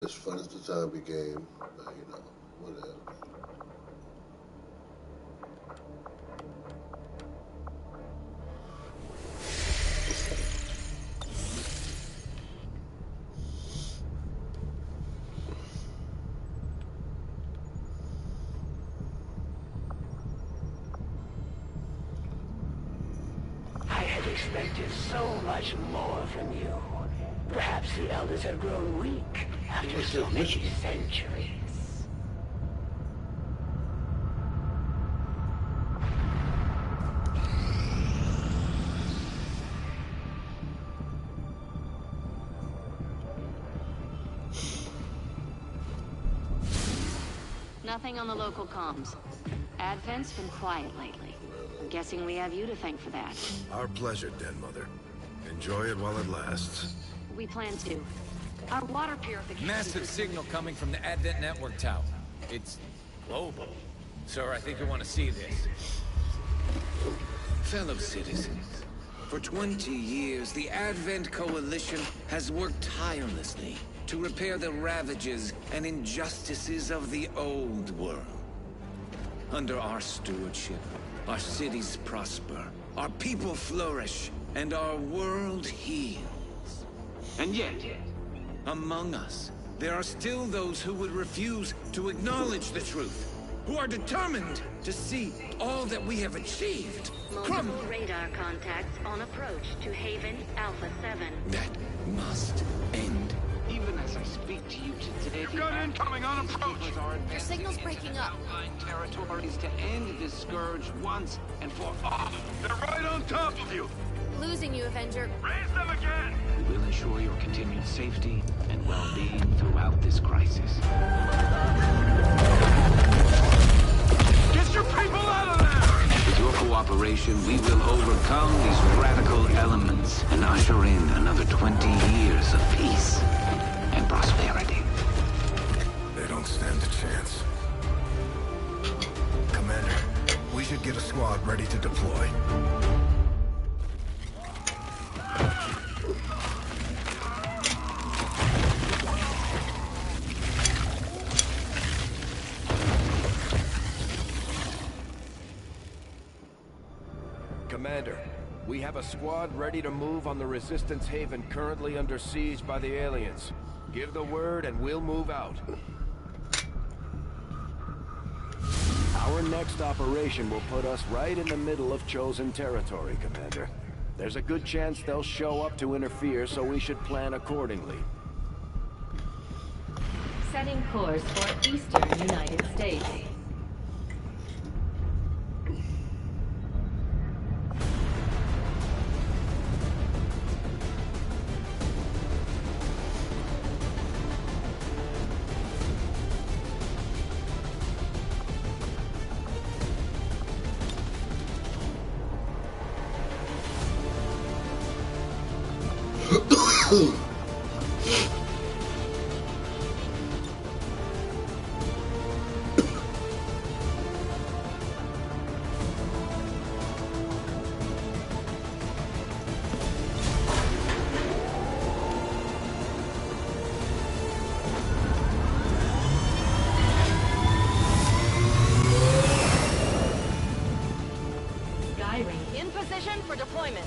As fun as the zombie game, but whatever. I had expected so much more from you. Perhaps the elders have grown weak after so many centuries. Nothing on the local comms. Advent's been quiet lately. I'm guessing we have you to thank for that. Our pleasure, Den Mother. Enjoy it while it lasts. We plan to. Our water purification... Massive signal coming from the Advent network tower. It's global. Sir, I think you want to see this. Fellow citizens, for 20 years, the Advent Coalition has worked tirelessly to repair the ravages and injustices of the old world. Under our stewardship, our cities prosper, our people flourish, and our world heals. And yet, among us, there are still those who would refuse to acknowledge the truth, who are determined to see all that we have achieved crumble. Multiple radar contacts on approach to Haven Alpha 7. That must end. Even as I speak to you today, you've got incoming on approach. Your signal's breaking up. Territories to end this scourge once and for all. They're right on top of you. Losing you, Avenger. Raise them again. We will ensure your continued safety and well-being throughout this crisis. Get your people out of there! With your cooperation, we will overcome these radical elements and usher in another 20 years of peace and prosperity. They don't stand a chance. Commander, we should get a squad ready to deploy. Commander, we have a squad ready to move on the Resistance Haven currently under siege by the aliens. Give the word and we'll move out. Our next operation will put us right in the middle of chosen territory, Commander. There's a good chance they'll show up to interfere, so we should plan accordingly. Setting course for Eastern United States. In position for deployment.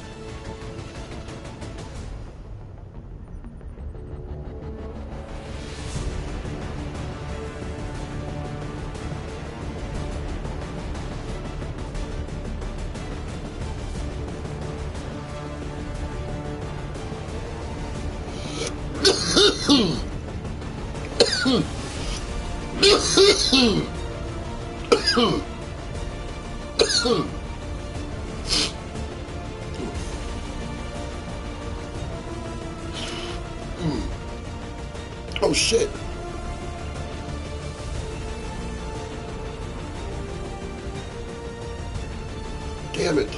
Oh shit. Damn it.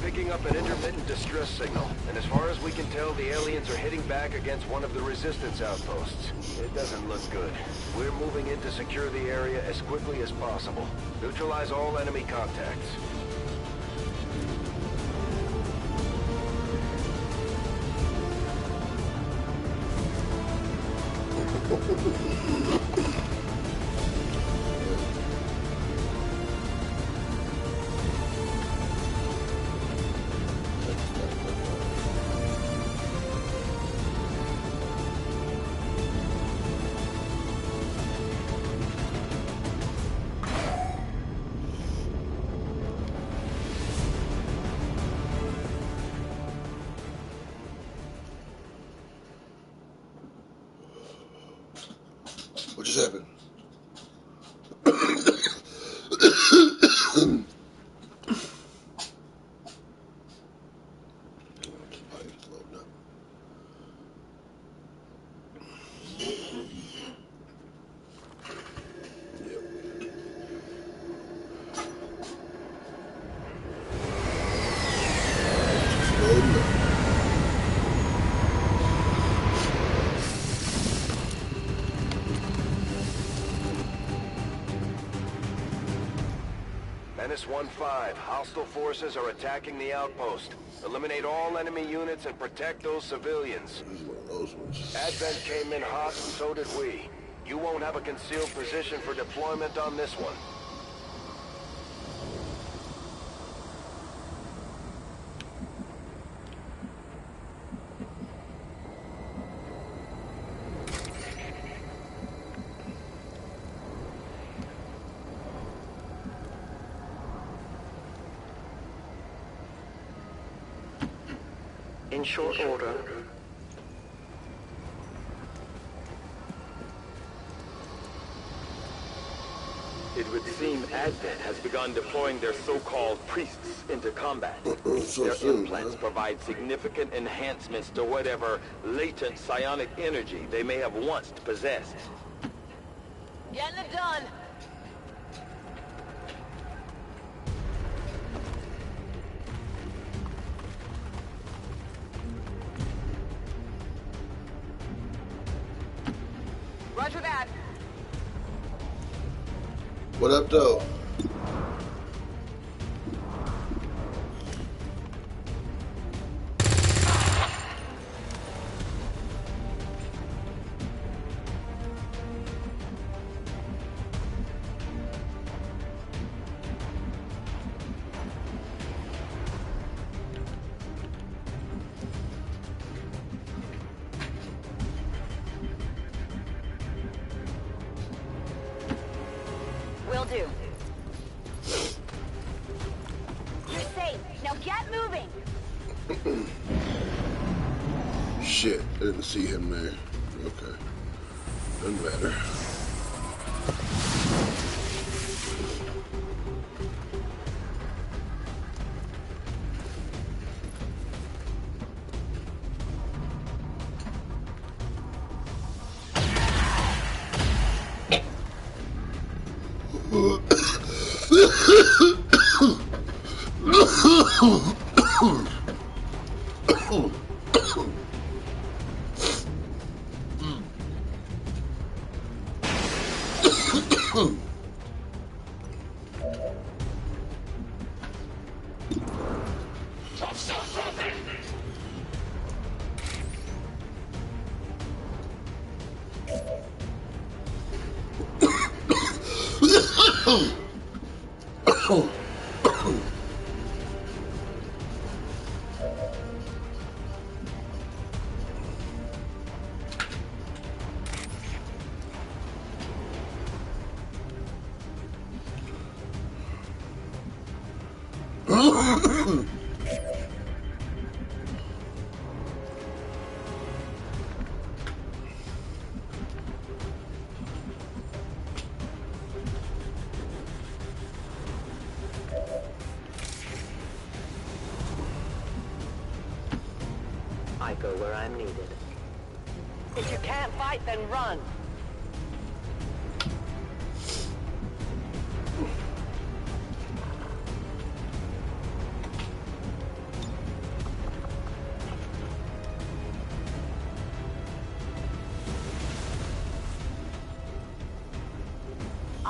picking up an intermittent distress signal, and as far as we can tell, the aliens are hitting back against one of the resistance outposts. It doesn't look good. We're moving in to secure the area as quickly as possible. Neutralize all enemy contacts. What just happened? Menace 1-5, hostile forces are attacking the outpost. Eliminate all enemy units and protect those civilians. This is one of those ones. Advent came in hot, and so did we. You won't have a concealed position for deployment on this one. In short order, it would seem Advent has begun deploying their so-called priests into combat. Their implants provide significant enhancements to whatever latent psionic energy they may have once possessed. Getting it done. Roger that. What up, though? Will do. You're safe. Now get moving. Shit, I didn't see him there. Okay. Doesn't matter. I go where I'm needed. If you can't fight, then run.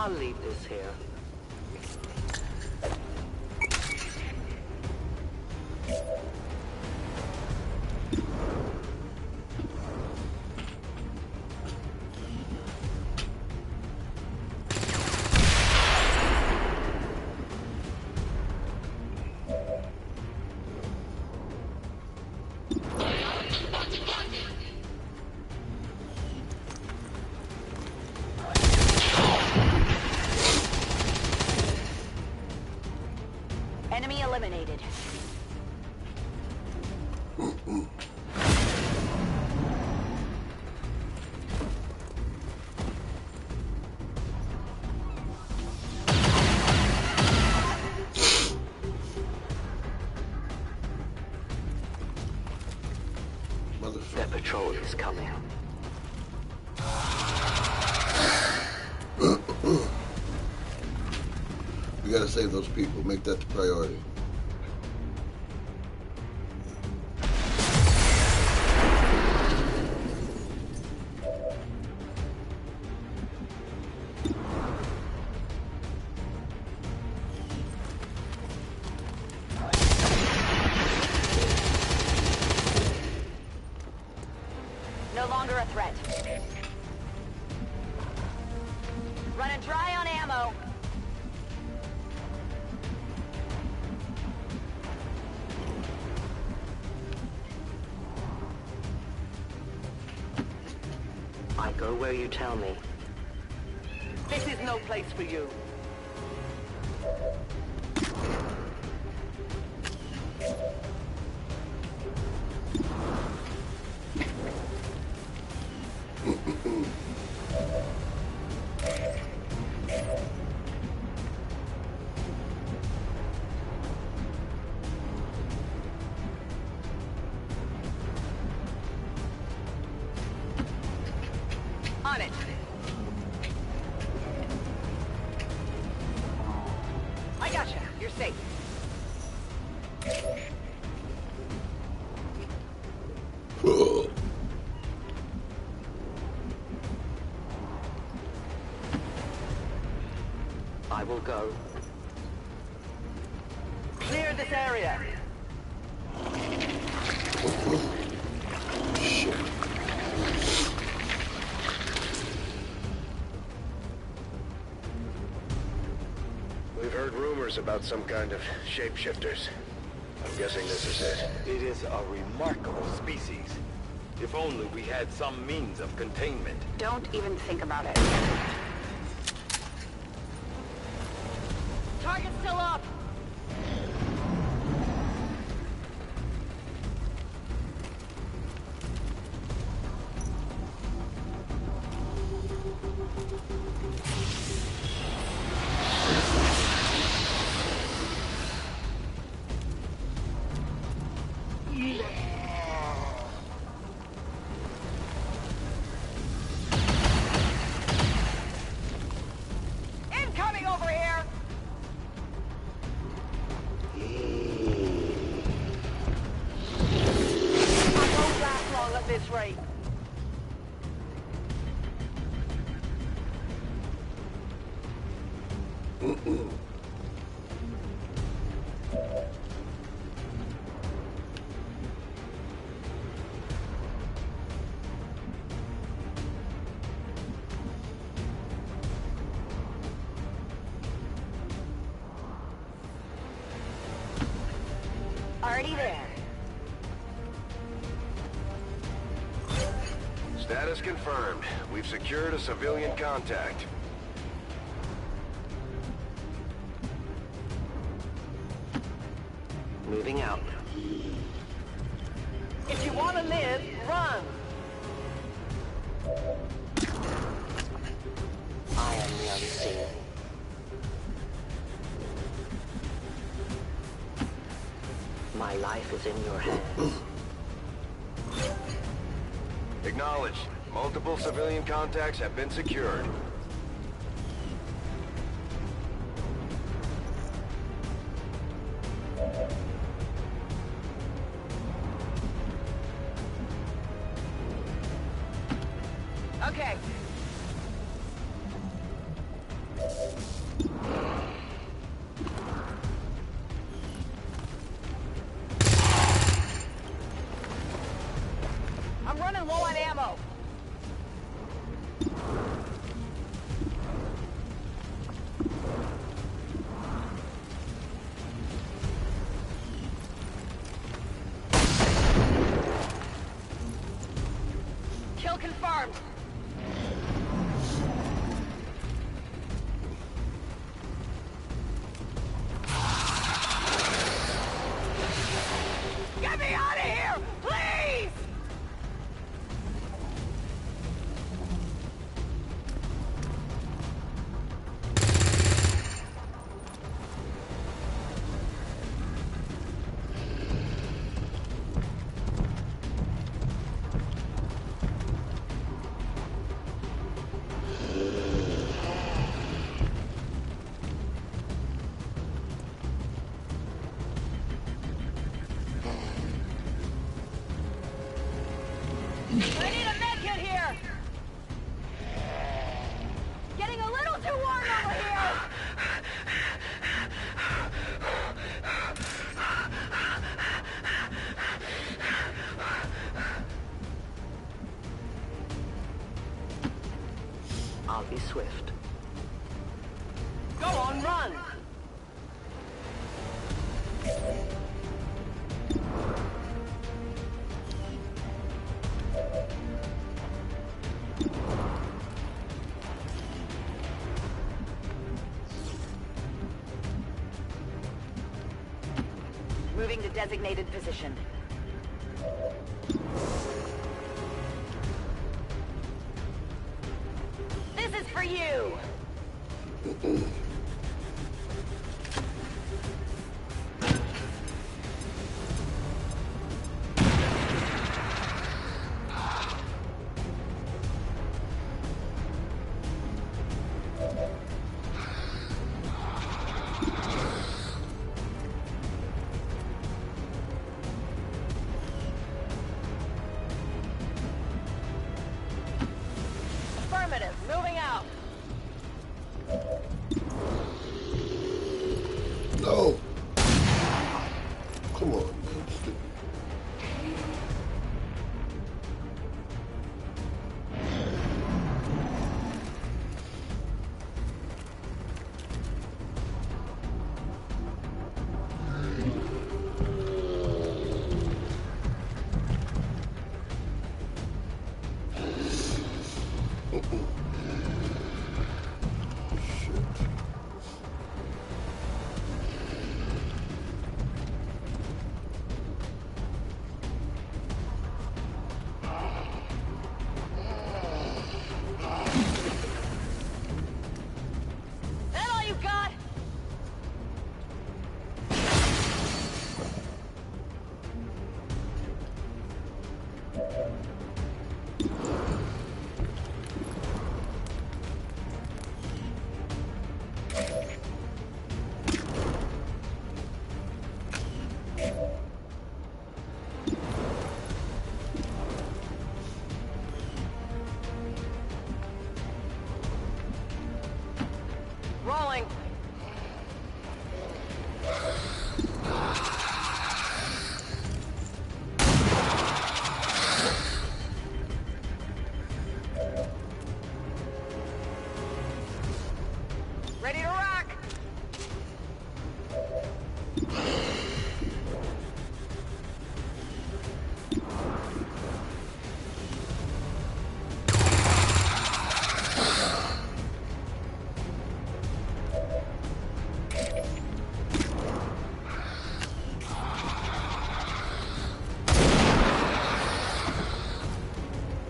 I'll leave this here. Enemy eliminated. Their patrol is coming. We gotta save those people. Make that the priority. No longer a threat. Running dry on ammo. I go where you tell me. This is no place for you. On it. I gotcha. You're safe. I will go. Clear this area. We've heard rumors about some kind of shapeshifters. I'm guessing this is it. It is a remarkable species. If only we had some means of containment. Don't even think about it. Target's still up. Incoming over here! I won't last long at this rate. Already there. Status confirmed. We've secured a civilian contact. Moving out. If you want to live, run. I am the unseen. My life is in your hands. Acknowledged. Multiple civilian contacts have been secured. Okay. be swift. Go on, run! Moving to designated position. This is for you! Affirmative, moving out. No. Come on, man. That all you got? Rolling. Ready to rock.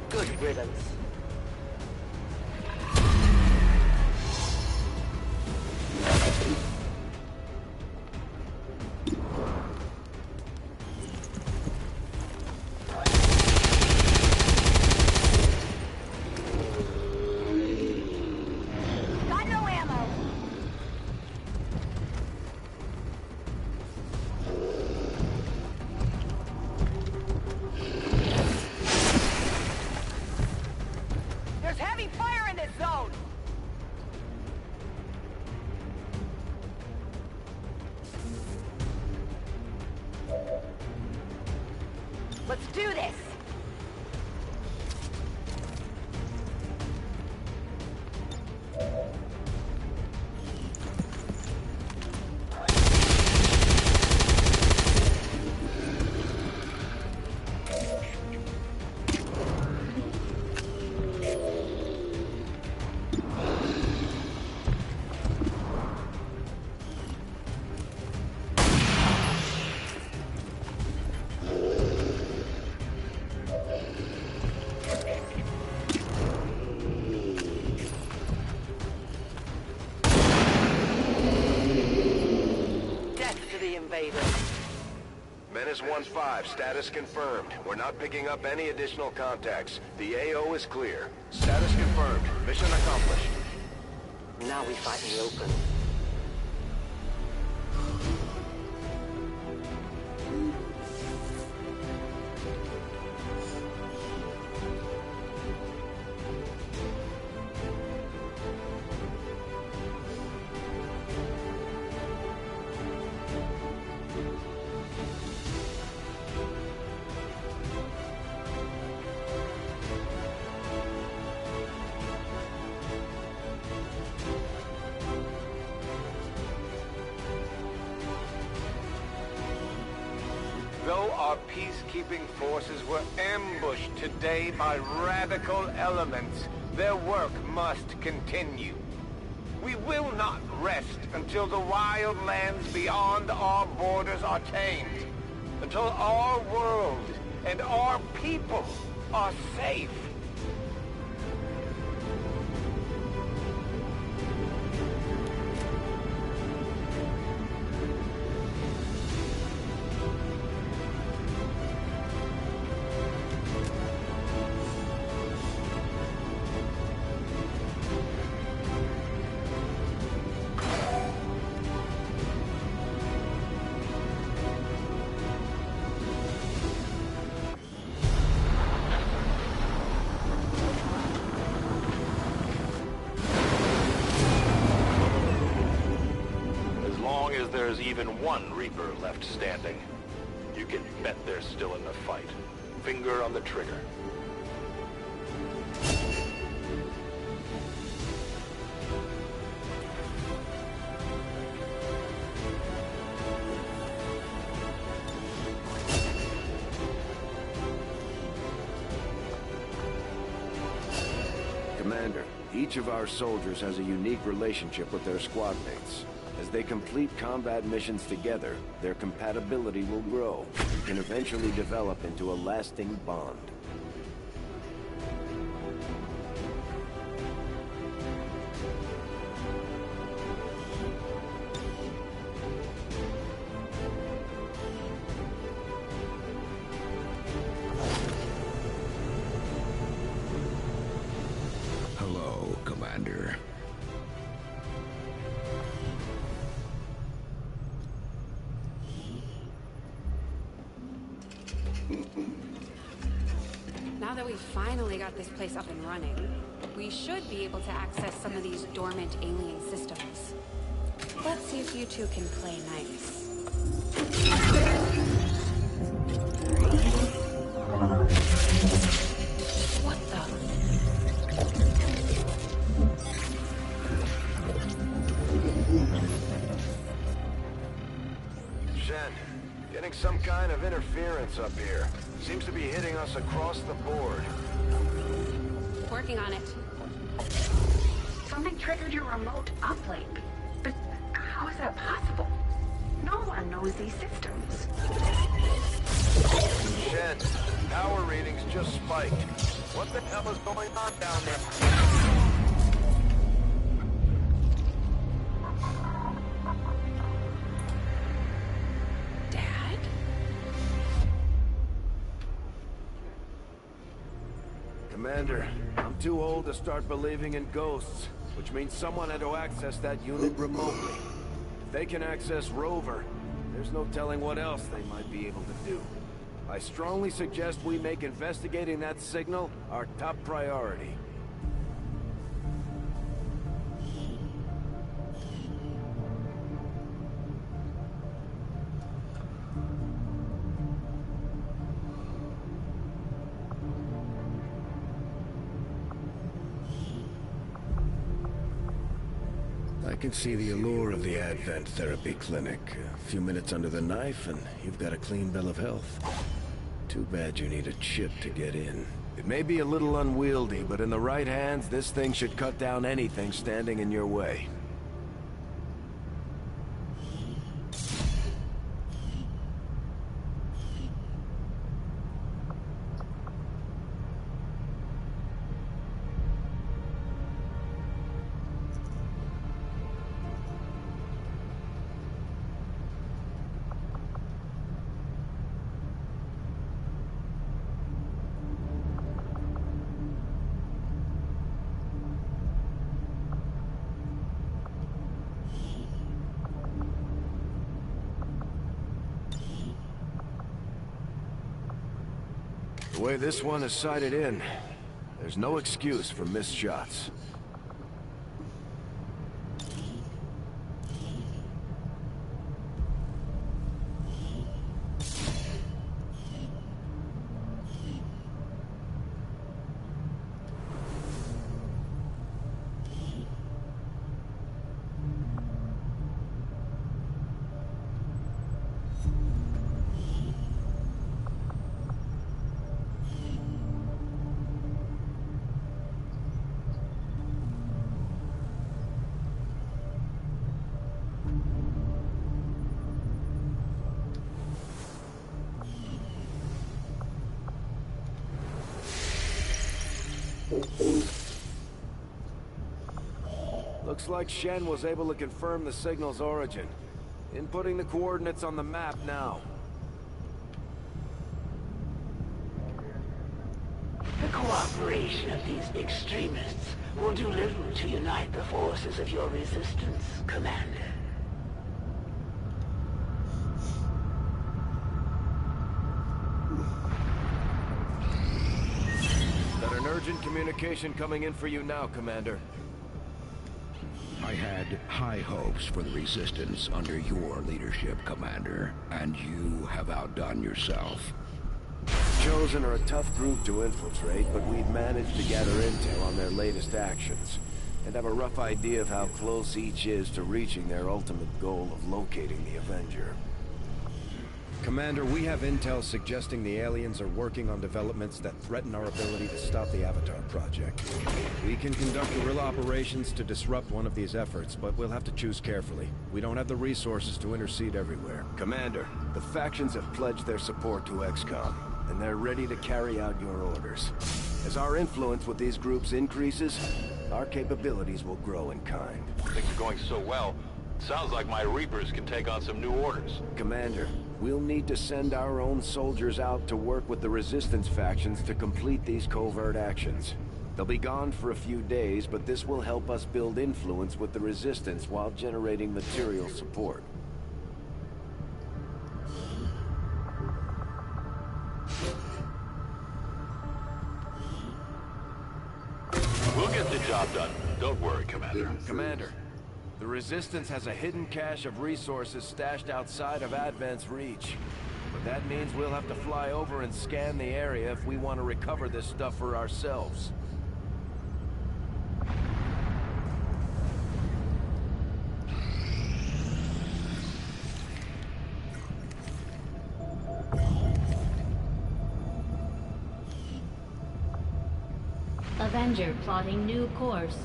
Good riddance. Got no ammo. There's heavy fire in this zone. Let's do this. Death to the invaders. Menace 1-5, status confirmed. We're not picking up any additional contacts. The AO is clear. Status confirmed. Mission accomplished. Now we fight in the open. Though our peacekeeping forces were ambushed today by radical elements, their work must continue. We will not rest until the wild lands beyond our borders are tamed. Until our world and our people are safe. There's even one Reaper left standing. You can bet they're still in the fight. Finger on the trigger. Commander, each of our soldiers has a unique relationship with their squad mates. As they complete combat missions together, their compatibility will grow and can eventually develop into a lasting bond. Hello, Commander. Now that we've finally got this place up and running, we should be able to access some of these dormant alien systems. Let's see if you two can play nice. What the? Shen, getting some kind of interference up here. Seems to be hitting us across the board. Working on it. Something triggered your remote uplink. But how is that possible? No one knows these systems. Shen, power readings just spiked. What the hell is going on down there? Commander, I'm too old to start believing in ghosts, which means someone had to access that unit remotely. If they can access Rover, there's no telling what else they might be able to do. I strongly suggest we make investigating that signal our top priority. I can see the allure of the Advent Therapy Clinic. A few minutes under the knife and you've got a clean bill of health. Too bad you need a chip to get in. It may be a little unwieldy, but in the right hands, this thing should cut down anything standing in your way. The way this one is sighted in, there's no excuse for missed shots. Looks like Shen was able to confirm the signal's origin. Inputting the coordinates on the map now. The cooperation of these extremists will do little to unite the forces of your resistance, Commander. Got an urgent communication coming in for you now, Commander. I had high hopes for the Resistance under your leadership, Commander, and you have outdone yourself. Chosen are a tough group to infiltrate, but we've managed to gather intel on their latest actions, and have a rough idea of how close each is to reaching their ultimate goal of locating the Avenger. Commander, we have intel suggesting the aliens are working on developments that threaten our ability to stop the Avatar project. We can conduct guerrilla operations to disrupt one of these efforts, but we'll have to choose carefully. We don't have the resources to intercede everywhere. Commander, the factions have pledged their support to XCOM, and they're ready to carry out your orders. As our influence with these groups increases, our capabilities will grow in kind. Things are going so well. Sounds like my Reapers can take on some new orders. Commander, we'll need to send our own soldiers out to work with the Resistance factions to complete these covert actions. They'll be gone for a few days, but this will help us build influence with the Resistance while generating material support. We'll get the job done. Don't worry, Commander. Commander, the Resistance has a hidden cache of resources stashed outside of Advent's reach. But that means we'll have to fly over and scan the area if we want to recover this stuff for ourselves. Avenger plotting new course.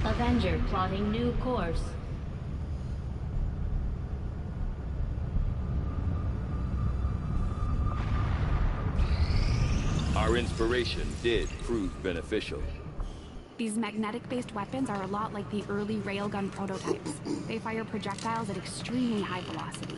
Avenger plotting new course. Our inspiration did prove beneficial. These magnetic-based weapons are a lot like the early railgun prototypes. They fire projectiles at extremely high velocity.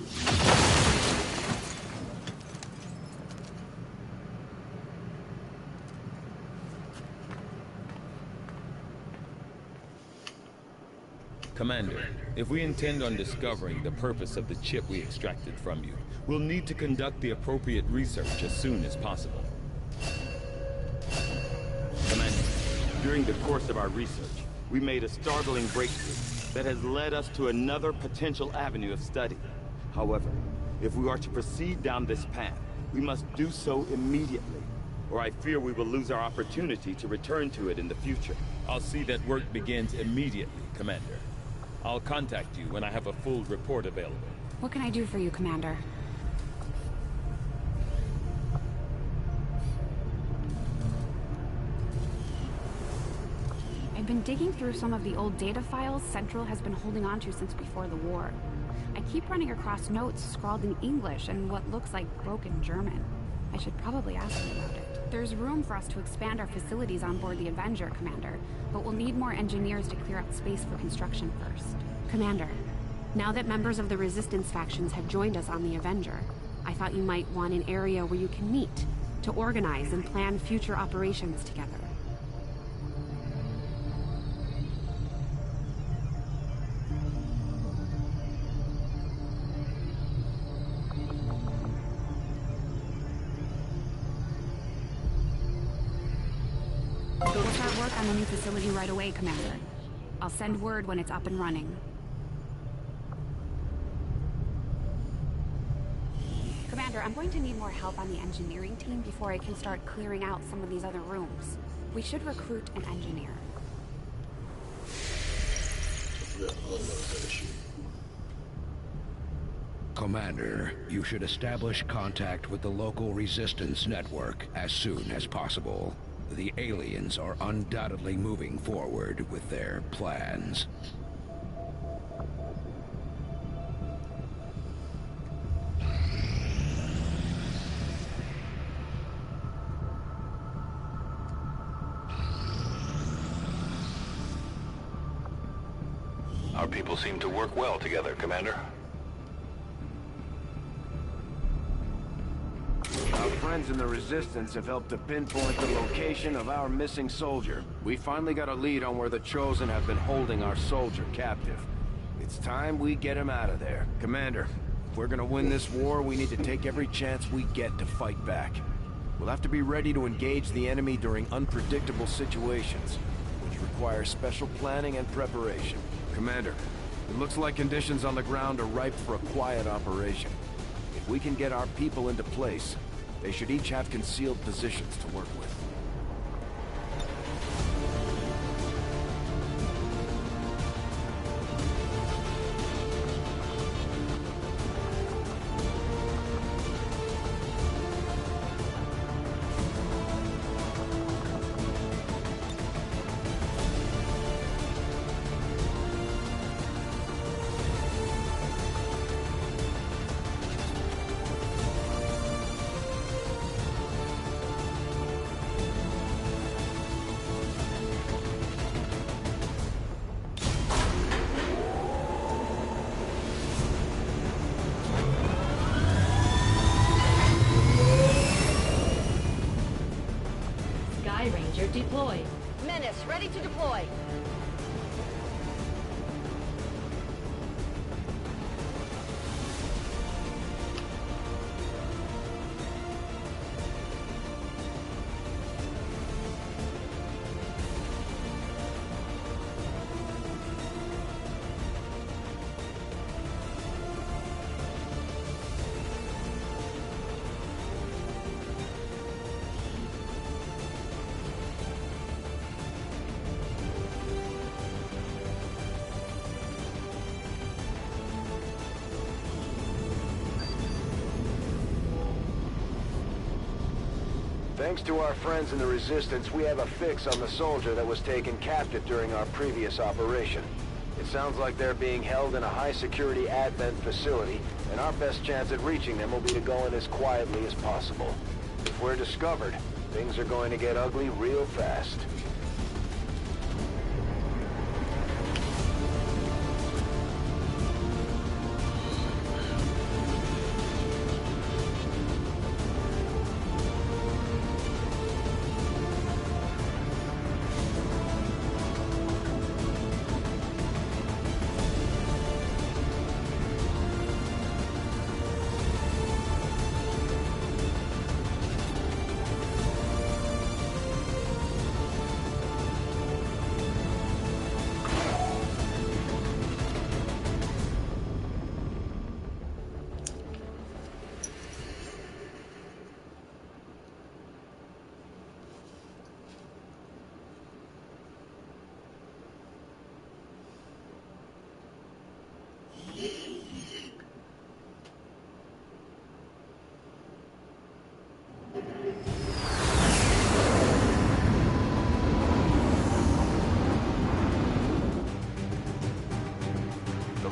Commander, if we intend on discovering the purpose of the chip we extracted from you, we'll need to conduct the appropriate research as soon as possible. Commander, during the course of our research, we made a startling breakthrough that has led us to another potential avenue of study. However, if we are to proceed down this path, we must do so immediately, or I fear we will lose our opportunity to return to it in the future. I'll see that work begins immediately, Commander. I'll contact you when I have a full report available. What can I do for you, Commander? I've been digging through some of the old data files Central has been holding on to since before the war. I keep running across notes scrawled in English and what looks like broken German. I should probably ask him about it. There's room for us to expand our facilities on board the Avenger, Commander, but we'll need more engineers to clear out space for construction first. Commander, now that members of the Resistance factions have joined us on the Avenger, I thought you might want an area where you can meet, to organize and plan future operations together. We'll start work on the new facility right away, Commander. I'll send word when it's up and running. Commander, I'm going to need more help on the engineering team before I can start clearing out some of these other rooms. We should recruit an engineer. Commander, you should establish contact with the local resistance network as soon as possible. The aliens are undoubtedly moving forward with their plans. Our people seem to work well together, Commander. Our friends in the Resistance have helped to pinpoint the location of our missing soldier. We finally got a lead on where the Chosen have been holding our soldier captive. It's time we get him out of there. Commander, if we're gonna win this war, we need to take every chance we get to fight back. We'll have to be ready to engage the enemy during unpredictable situations, which require special planning and preparation. Commander, it looks like conditions on the ground are ripe for a quiet operation. If we can get our people into place, they should each have concealed positions to work with. Deployed. Menace, ready to deploy. Thanks to our friends in the Resistance, we have a fix on the soldier that was taken captive during our previous operation. It sounds like they're being held in a high-security Advent facility, and our best chance at reaching them will be to go in as quietly as possible. If we're discovered, things are going to get ugly real fast.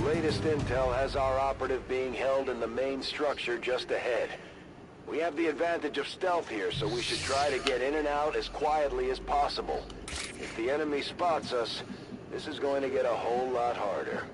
Latest intel has our operative being held in the main structure just ahead. We have the advantage of stealth here, so we should try to get in and out as quietly as possible. If the enemy spots us, this is going to get a whole lot harder.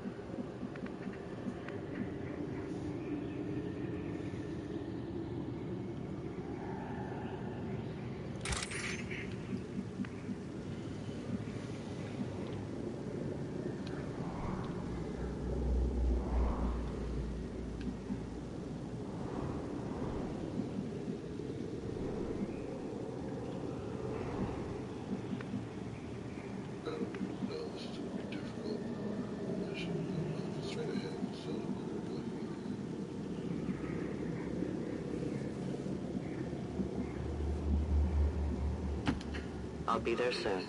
I'll be there soon.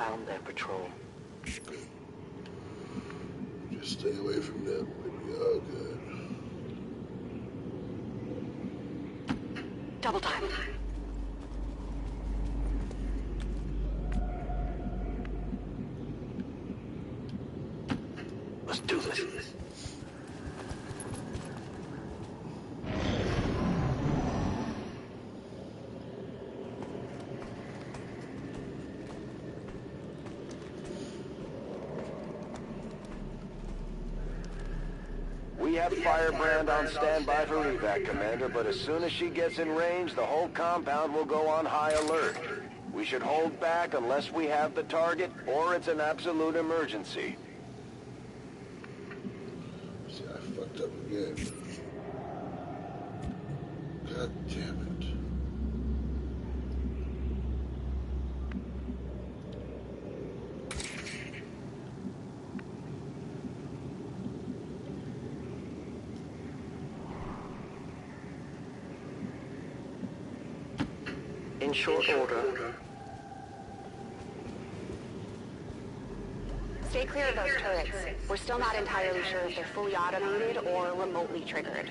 found their patrol. Just stay away from them. We'll be all good. Double time. Let's do this. We have Firebrand on standby for evac, Commander, but as soon as she gets in range, the whole compound will go on high alert. We should hold back unless we have the target, or it's an absolute emergency. See, I fucked up again. God damn it. In short order. Stay clear of those turrets. We're still not entirely sure if they're fully automated or remotely triggered.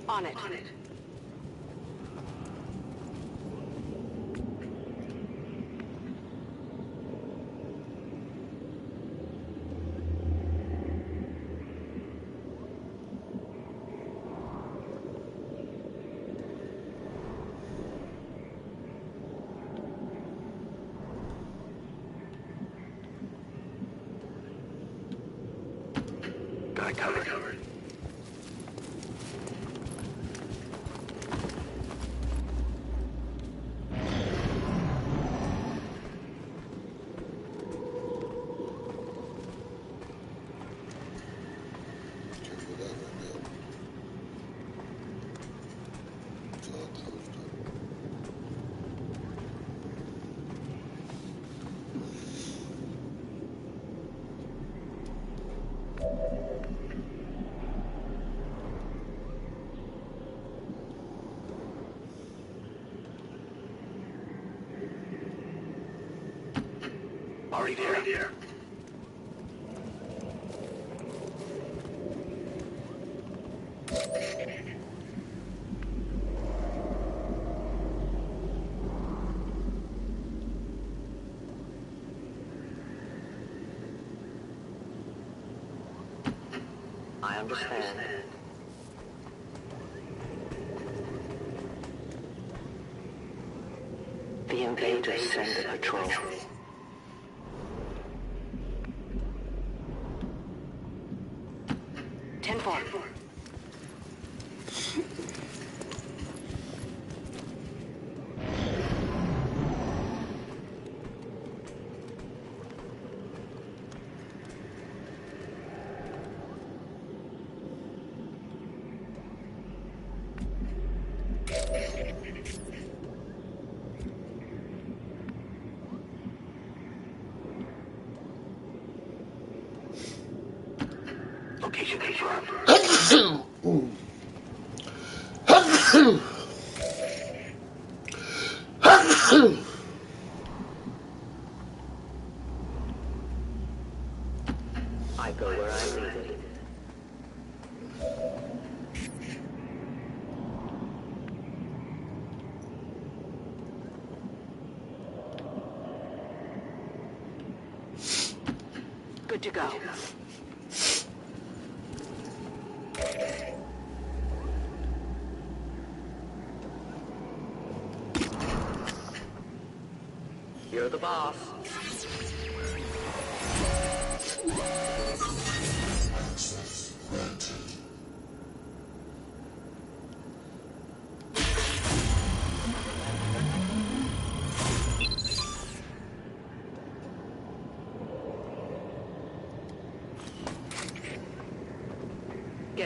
On it. Got it covered. Already there. I understand. The invaders send a patrol. Location confirmed. I go where I'm needed. Good to go. You're the boss.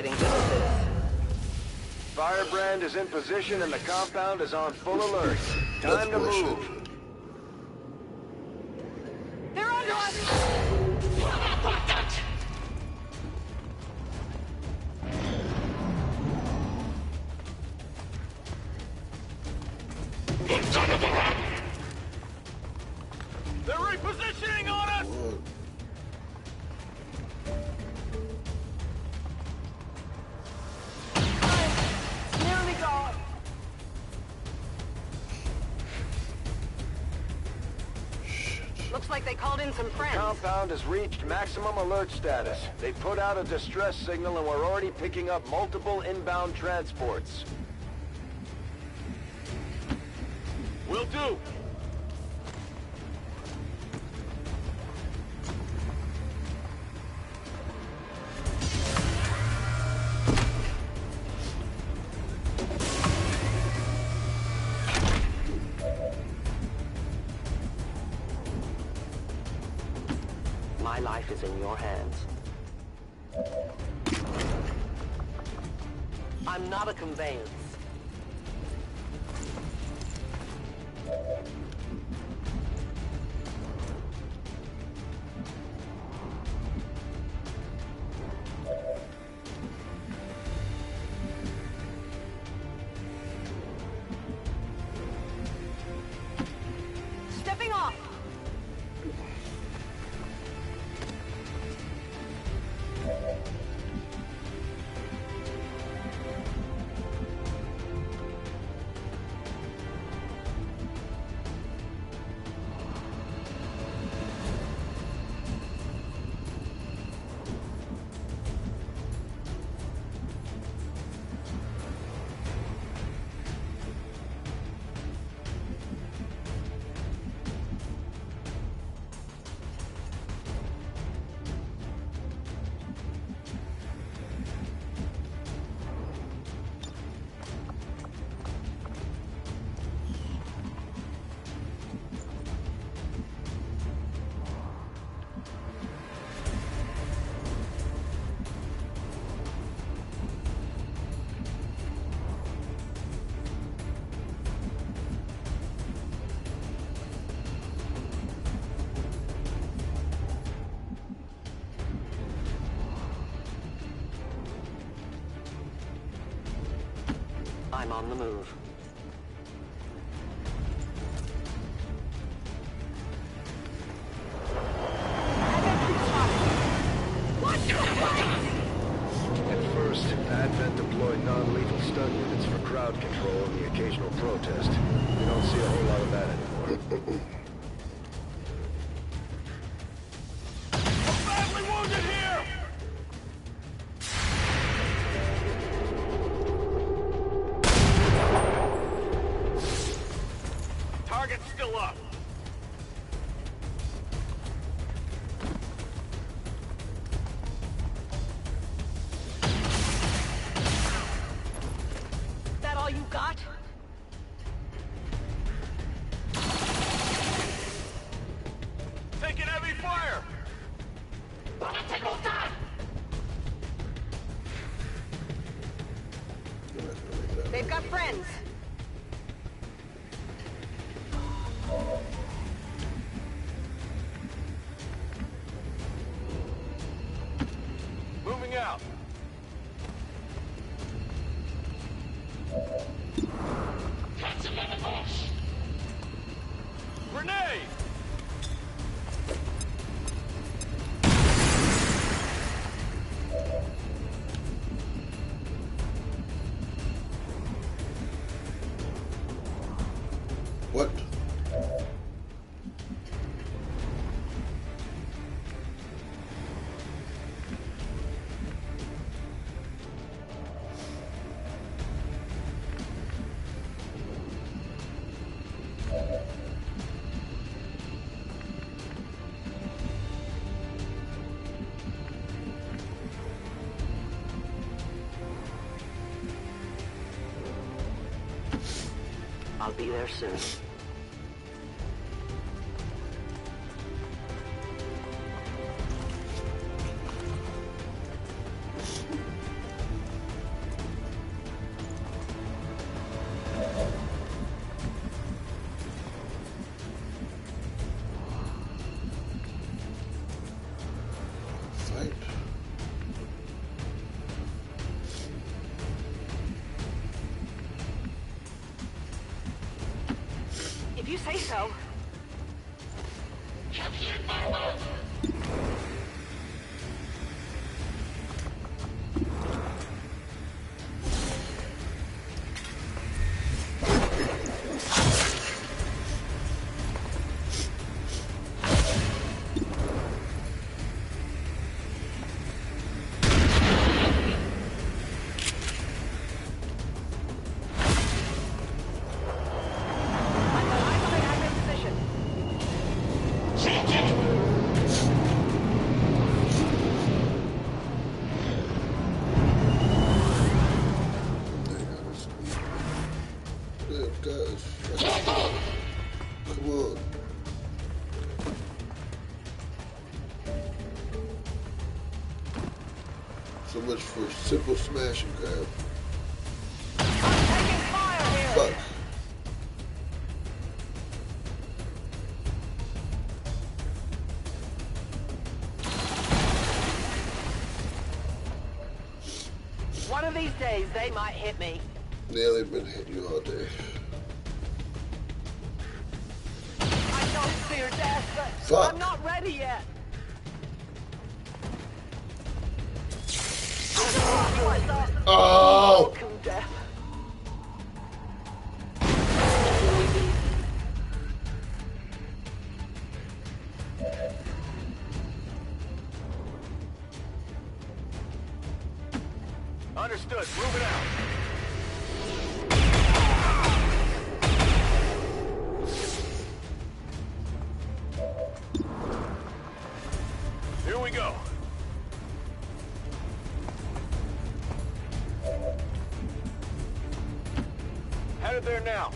getting good at this. Firebrand is in position and the compound is on full alert. Time to move. They're under us! They're repositioning on us! Nearly gone. Looks like they called in some friends. The compound has reached maximum alert status. They put out a distress signal and we're already picking up multiple inbound transports. Will do. My life is in your hands. I'm not a conveyance. Stepping off! I'm on the move. At first, Advent deployed non-lethal stun units for crowd control and the occasional protest. We don't see a whole lot of that anymore. Badly wounded here! Target's still up. That all you got? Taking heavy fire! They've got friends. Moving out. Grenade! What? I'll be there soon. If you say so. Come on. So much for simple smash and grab. I'm taking fire here. Fuck. One of these days, they might hit me. Yeah, they've been hitting you all day. I don't fear death, but Fuck. I'm not ready yet. Oh! Welcome, death. Understood. Moving out. Here we go. Headed there now.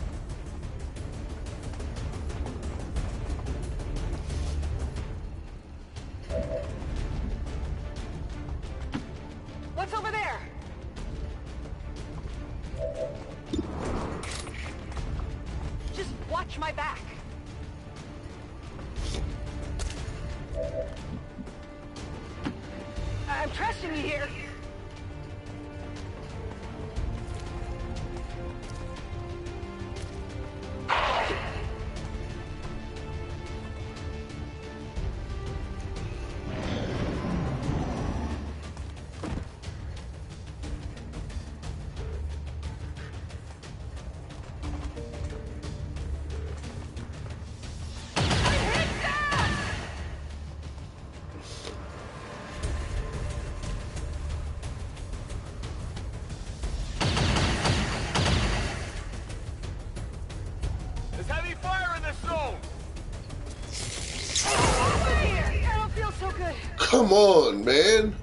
What's over there? Just watch my back. I'm trusting you here. There's heavy fire in this zone. I don't feel so good. Come on, man.